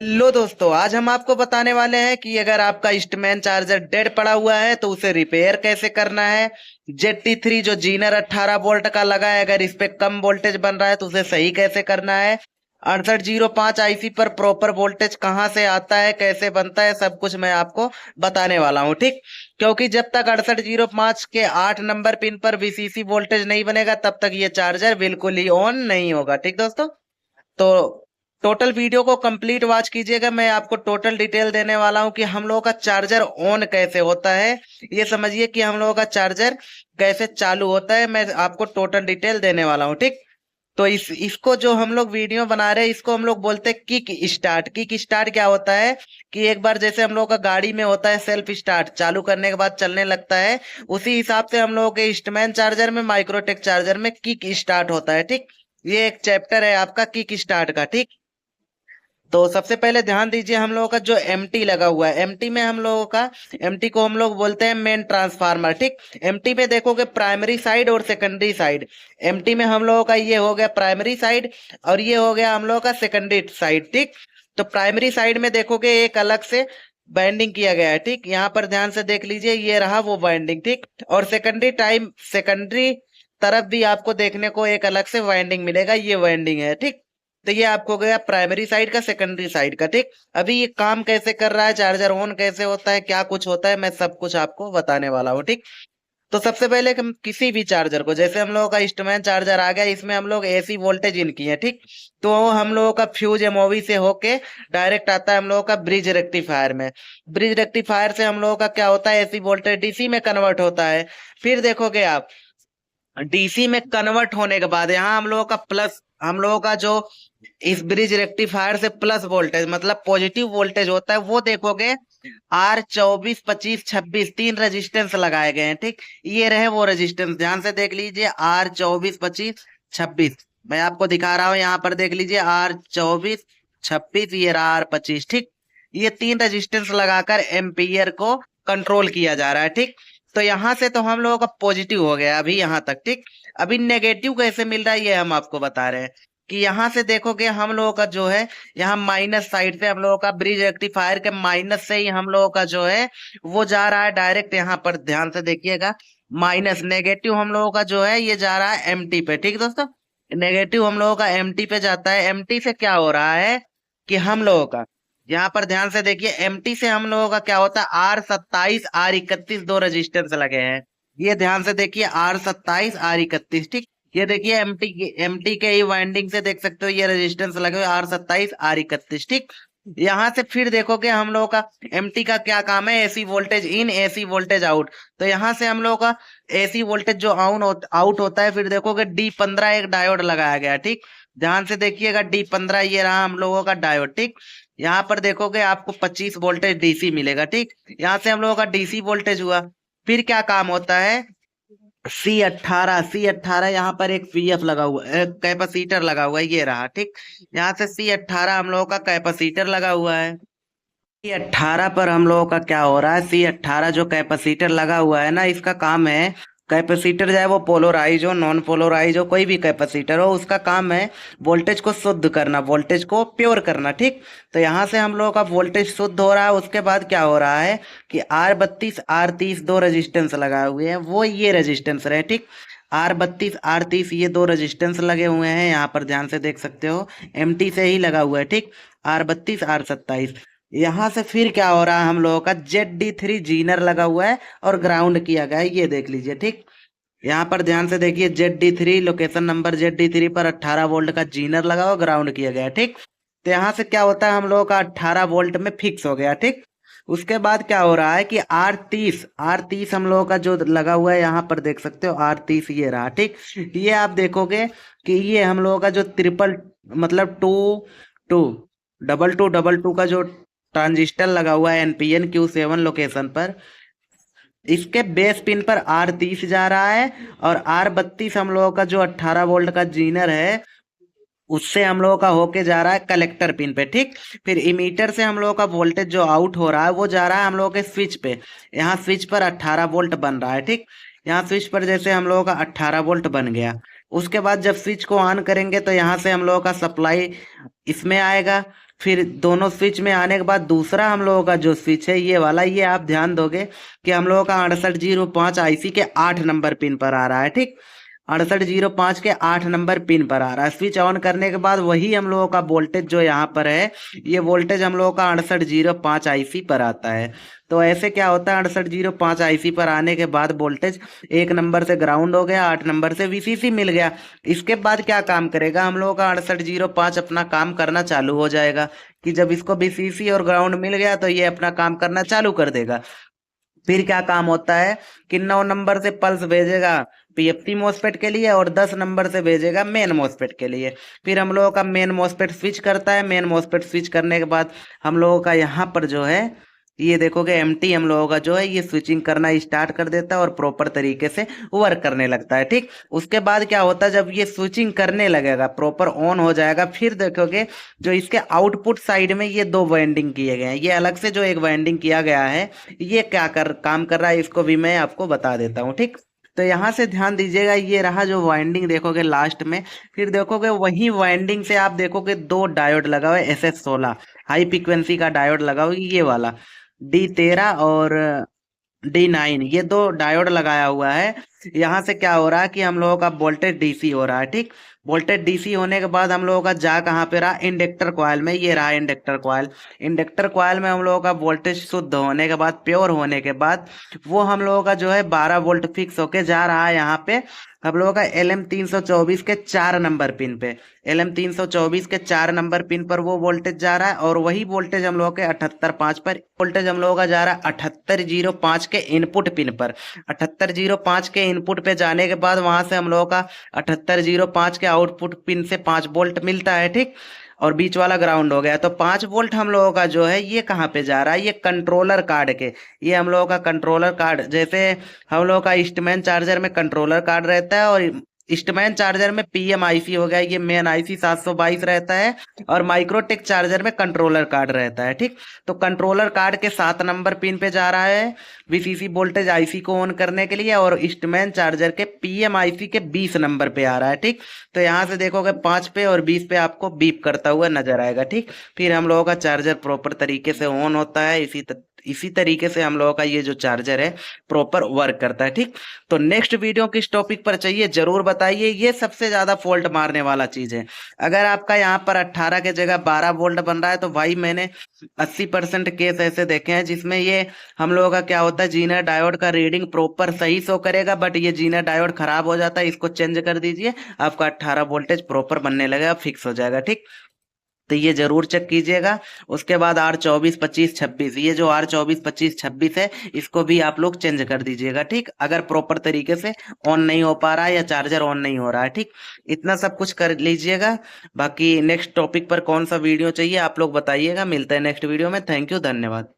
लो दोस्तों, आज हम आपको बताने वाले हैं कि अगर आपका ईस्टमैन चार्जर डेड पड़ा हुआ है तो उसे रिपेयर कैसे करना है। जेट T3 जो जीनर 18 वोल्ट का लगा है, अगर इस पे कम वोल्टेज बन रहा है तो उसे सही कैसे करना है। 6805 आईसी पर प्रॉपर वोल्टेज कहाँ से आता है, कैसे बनता है, सब कुछ मैं आपको बताने वाला हूँ, ठीक। क्योंकि जब तक 6805 के 8 नंबर पिन पर वीसीसी वोल्टेज नहीं बनेगा तब तक ये चार्जर बिल्कुल ही ऑन नहीं होगा, ठीक दोस्तों। तो टोटल वीडियो को कंप्लीट वॉच कीजिएगा। मैं आपको टोटल डिटेल देने वाला हूं कि हम लोगों का चार्जर ऑन कैसे होता है। ये समझिए कि हम लोगों का चार्जर कैसे चालू होता है, मैं आपको टोटल डिटेल देने वाला हूं, ठीक। तो इसको जो हम लोग वीडियो बना रहे हैं इसको हम लोग बोलते हैं किक स्टार्ट। किक स्टार्ट क्या होता है कि एक बार जैसे हम लोग का गाड़ी में होता है सेल्फ स्टार्ट, चालू करने के बाद चलने लगता है, उसी हिसाब से हम लोगों के ईस्टमैन चार्जर में, माइक्रोटेक चार्जर में किक स्टार्ट होता है, ठीक। ये एक चैप्टर है आपका किक स्टार्ट का, ठीक। तो सबसे पहले ध्यान दीजिए, हम लोगों का जो एमटी लगा हुआ है, एमटी में हम लोगों का, एमटी को हम लोग बोलते हैं मेन ट्रांसफार्मर, ठीक। एमटी में देखोगे प्राइमरी साइड और सेकेंडरी साइड। एमटी में हम लोगों का ये हो गया प्राइमरी साइड और ये हो गया हम लोगों का सेकेंडरी साइड, ठीक। तो प्राइमरी साइड में देखोगे एक अलग से बाइंडिंग किया गया है, ठीक। यहाँ पर ध्यान से देख लीजिए, ये रहा वो बाइंडिंग, ठीक। और सेकेंडरी तरफ भी आपको देखने को एक अलग से वाइंडिंग मिलेगा, ये वाइंडिंग है, ठीक। तो ये आपको गया प्राइमरी साइड का, सेकेंडरी साइड का, ठीक। अभी ये काम कैसे कर रहा है, चार्जर ऑन कैसे होता है, क्या कुछ होता है, मैं सब कुछ आपको बताने वाला हूँ, ठीक। तो सबसे पहले हम किसी भी चार्जर को, जैसे हम लोगों का इंस्ट्रूमेंट चार्जर आ गया, इसमें हम लोग एसी वोल्टेज इन किए, ठीक। तो हम लोगों का फ्यूज एमओवी से होके डायरेक्ट आता है हम लोगों का ब्रिज रेक्टिफायर में। ब्रिज रेक्टिफायर से हम लोगों का क्या होता है, एसी वोल्टेज डीसी में कन्वर्ट होता है। फिर देखोगे आप, डीसी में कन्वर्ट होने के बाद यहाँ हम लोगों का प्लस, हम लोगों का जो इस ब्रिज रेक्टिफायर से प्लस वोल्टेज मतलब पॉजिटिव वोल्टेज होता है, वो देखोगे R24 25 26 तीन रेजिस्टेंस लगाए गए हैं, ठीक। ये रहे वो रेजिस्टेंस, ध्यान से देख लीजिए, R24 25 26। मैं आपको दिखा रहा हूँ, यहाँ पर देख लीजिए R24 26, ये रहा R25, ठीक। ये तीन रेजिस्टेंस लगाकर एम्पियर को कंट्रोल किया जा रहा है, ठीक। तो यहां से तो हम लोगों का पॉजिटिव हो गया अभी यहां तक, ठीक। अभी नेगेटिव कैसे मिल रहा है ये हम आपको बता रहे हैं कि यहां से देखोगे हम लोगों का जो है, यहाँ माइनस साइड से हम लोगों का ब्रिज रेक्टिफायर के माइनस से ही हम लोगों का जो है वो जा रहा है डायरेक्ट, यहाँ पर ध्यान से देखिएगा, माइनस नेगेटिव हम लोगों का जो है ये जा रहा है एमटी पे, ठीक दोस्तों। नेगेटिव हम लोगों का एमटी पे जाता है। एमटी से क्या हो रहा है कि हम लोगों का, यहाँ पर ध्यान से देखिए, एमटी से हम लोगों का क्या होता है, R27 R31 दो रेजिस्टेंस लगे हैं। ये ध्यान से देखिए, R27 R31, ठीक। ये देखिए एमटी के ही वाइंडिंग से देख सकते हो, ये रेजिस्टेंस लगे हुए R27 R31, ठीक। यहाँ से फिर देखोगे हम लोगों का एमटी का क्या काम है, AC voltage in AC voltage out. तो यहाँ से हम लोगों का एसी वोल्टेज जो आउट होता है, फिर देखोगे D15 एक डायोड लगाया गया, ठीक। ध्यान से देखिएगा, D15 ये रहा हम लोगों का डायोड, ठीक। यहाँ पर देखोगे आपको 25 वोल्टेज डीसी मिलेगा, ठीक। यहाँ से हम लोगों का डीसी वोल्टेज हुआ। फिर क्या काम होता है, C18 यहाँ पर एक पीएफ लगा हुआ है, कैपेसिटर लगा हुआ है, ये रहा, ठीक। यहाँ से C18 हम लोगों का कैपेसिटर लगा हुआ है। C18 पर हम लोगों का क्या हो रहा है, C18 जो कैपेसिटर लगा हुआ है ना, इसका काम है, कैपेसिटर चाहे वो पोलराइज हो, नॉन पोलराइज हो, कोई भी कैपेसिटर हो, उसका काम है वोल्टेज को शुद्ध करना, वोल्टेज को प्योर करना, ठीक। तो यहाँ से हम लोगों का वोल्टेज शुद्ध हो रहा है। उसके बाद क्या हो रहा है कि R32 R30 दो रेजिस्टेंस लगाए हुए हैं, वो ये रेजिस्टेंस रहे, ठीक। R32 R30 ये दो रेजिस्टेंस लगे हुए हैं, यहाँ पर ध्यान से देख सकते हो, एमटी से ही लगा हुआ है, ठीक। R32 R27। यहाँ से फिर क्या हो रहा है, हम लोगों का ZD3 जीनर लगा हुआ है और ग्राउंड किया गया है, ये देख लीजिए, ठीक। यहाँ पर ध्यान से देखिए, ZD3 लोकेशन नंबर ZD3 पर 18 वोल्ट का जीनर लगा हुआ, ग्राउंड किया गया है, ठीक। तो यहाँ से क्या होता है, हम लोगों का 18 वोल्ट में फिक्स हो गया, ठीक। उसके बाद क्या हो रहा है कि R30 हम लोगों का जो लगा हुआ है, यहाँ पर देख सकते हो R30 ये रहा, ठीक। ये आप देखोगे कि ये हम लोगों का जो ट्रिपल मतलब टू डबल टू का जो ट्रांजिस्टर लगा हुआ है NPN Q7 लोकेशन पर, इसके बेस पिन पर R30 जा रहा है और R32 हम लोगों का जो 18 वोल्ट का जीनर है उससे हम लोगों का होके जा रहा है कलेक्टर पिन पे, ठीक। फिर इमीटर से हम लोगों का वोल्टेज जो आउट हो रहा है वो जा रहा है हम लोगों के स्विच पे। यहाँ स्विच पर 18 वोल्ट बन रहा है, ठीक। यहाँ स्विच पर जैसे हम लोगों का 18 वोल्ट बन गया, उसके बाद जब स्विच को ऑन करेंगे तो यहाँ से हम लोगों का सप्लाई इसमें आएगा फिर दोनों स्विच में आने के बाद दूसरा हम लोगों का जो स्विच है ये वाला, ये आप ध्यान दोगे कि हम लोगों का 6805 आईसी के 8 नंबर पिन पर आ रहा है। ठीक, 6805 के 8 नंबर पिन पर आ रहा है। स्विच ऑन करने के बाद वही हम लोगों का वोल्टेज जो यहाँ पर है, ये वोल्टेज हम लोगों का 6805 आईसी पर आता है। तो ऐसे क्या होता है, 6805 आईसी पर आने के बाद वोल्टेज 1 नंबर से ग्राउंड हो गया, 8 नंबर से वीसीसी मिल गया। इसके बाद क्या काम करेगा, हम लोगों का 6805 अपना काम करना चालू हो जाएगा कि जब इसको वीसीसी और ग्राउंड मिल गया तो ये अपना काम करना चालू कर देगा। फिर क्या काम होता है कि 9 नंबर से पल्स भेजेगा पीएफटी मोसफेट के लिए और 10 नंबर से भेजेगा मेन मोसफेट के लिए। फिर हम लोगों का मेन मोसफेट स्विच करता है। मेन मोसफेट स्विच करने के बाद हम लोगों का यहाँ पर जो है ये देखोगे एमटी हम लोगों का जो है ये स्विचिंग करना स्टार्ट कर देता है और प्रॉपर तरीके से वर्क करने लगता है। ठीक, उसके बाद क्या होता है, जब ये स्विचिंग करने लगेगा प्रॉपर ऑन हो जाएगा, फिर देखोगे जो इसके आउटपुट साइड में ये 2 वाइंडिंग किए गए हैं, ये अलग से जो एक वाइंडिंग किया गया है ये क्या काम कर रहा है इसको भी मैं आपको बता देता हूँ। ठीक, तो यहाँ से ध्यान दीजिएगा, ये रहा जो वाइंडिंग देखोगे लास्ट में। फिर देखोगे वही वाइंडिंग से आप देखोगे 2 डायोड लगा हुआ है, SS16 हाई फ्रीक्वेंसी का डायोड लगा हुआ है, ये वाला D13 और D9, ये 2 डायोड लगाया हुआ है। यहाँ से क्या हो रहा है कि हम लोगों का वोल्टेज डीसी हो रहा है। ठीक, वोल्टेज डीसी होने के बाद हम लोगों का जा कहाँ पे रहा, इंडक्टर कॉइल में, ये रहा इंडक्टर कॉइल। इंडक्टर कॉइल में हम लोगों का वोल्टेज शुद्ध होने के बाद, प्योर होने के बाद, वो हम लोगों का जो है 12 वोल्ट फिक्स होके जा रहा है यहाँ पे हम लोगों का LM324 के 4 नंबर पिन पे। LM324 के 4 नंबर पिन पर वो वोल्टेज जा रहा है और वही वोल्टेज हम लोगों के 78.5 पर वोल्टेज हम लोगों का जा रहा है 7805 के इनपुट पिन पर। 7805 के इनपुट पे जाने के बाद वहां से हम लोगों का 7805 के आउटपुट पिन से 5 वोल्ट मिलता है। ठीक, और बीच वाला ग्राउंड हो गया, तो 5 वोल्ट हम लोगों का जो है ये कहाँ पे जा रहा है, ये कंट्रोलर कार्ड के, ये हम लोगों का कंट्रोलर कार्ड, जैसे हम लोगों का ईस्टमैन चार्जर में कंट्रोलर कार्ड रहता है और ईस्टमैन चार्जर में PMIC हो गया, ये मेन IC 722 रहता है और माइक्रोटेक चार्जर में कंट्रोलर कार्ड रहता है। ठीक, तो कंट्रोलर कार्ड के 7 नंबर पिन पे जा रहा है VCC वोल्टेज IC को ऑन करने के लिए और ईस्टमैन चार्जर के PMIC के 20 नंबर पे आ रहा है। ठीक, तो यहाँ से देखोगे 5 पे और 20 पे आपको बीप करता हुआ नजर आएगा। ठीक, फिर हम लोगों का चार्जर प्रॉपर तरीके से ऑन होता है। इसी तरीके से हम लोगों का ये जो चार्जर है प्रॉपर वर्क करता है। ठीक, तो नेक्स्ट वीडियो किस टॉपिक पर चाहिए जरूर बताइए, ये सबसे ज्यादा फॉल्ट मारने वाला चीज है। अगर आपका यहाँ पर 18 के जगह 12 वोल्ट बन रहा है तो भाई मैंने 80% केस ऐसे देखे हैं जिसमें ये हम लोगों का क्या होता है, जीनर डायोड का रीडिंग प्रॉपर सही शो करेगा बट ये जीनर डायोड खराब हो जाता है, इसको चेंज कर दीजिए, आपका 18 वोल्टेज प्रॉपर बनने लगेगा, फिक्स हो जाएगा। ठीक, तो ये जरूर चेक कीजिएगा। उसके बाद R24 25 26, ये जो R24 25 26 है इसको भी आप लोग चेंज कर दीजिएगा। ठीक, अगर प्रॉपर तरीके से ऑन नहीं हो पा रहा है या चार्जर ऑन नहीं हो रहा है। ठीक, इतना सब कुछ कर लीजिएगा। बाकी नेक्स्ट टॉपिक पर कौन सा वीडियो चाहिए आप लोग बताइएगा। मिलते हैं नेक्स्ट वीडियो में। थैंक यू, धन्यवाद।